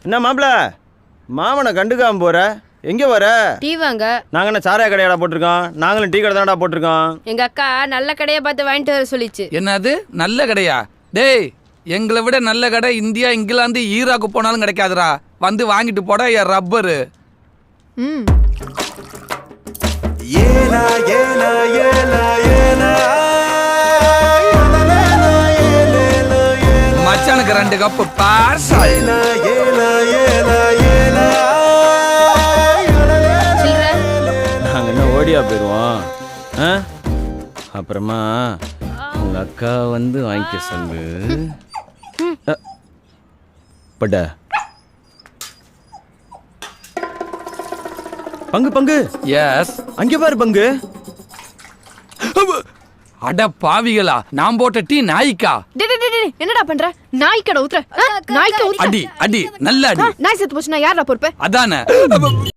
என்ன மாப்பிள மாமனை கண்டுக்காம போற? எங்க வர? டீ வாங்க. நாங்க என்ன சாராய கடையாடா போட்டிருக்கோம்? நாங்களும் டீ கடை தானடா போட்டிருக்கோம். எங்க அக்கா நல்ல கடையை பார்த்து வாங்கிட்டு வர சொல்லிச்சு. என்னது நல்ல கடையா? டேய், எங்களை விட நல்ல கடை இந்தியா, இங்கிலாந்து, ஈராக்கு போனாலும் கிடைக்காதுடா. வந்து வாங்கிட்டு போடா என் ரப்பரு. ஏலா ஏலா ஏலா ஏலா மச்சானுக்கு 2 கப்பு பார்சல். நாங்க என்ன ஓடியா போயிடுவோம்? அப்புறமா உங்க அக்கா வந்து வாங்கிக்க சொல்லு. பட்ட பங்கு பங்கு. எஸ், அங்கே பாரு பங்கு. அட பாவிகளா, நான் போட்ட டீ நாய்க்கா. என்னடா பண்ற? நாய்க்கடை ஊத்துற. நாய்க்கு அடி அடி நல்ல அடி. நாய் செத்து போச்சுன்னா யாரா பொறுப்பு? அதானே.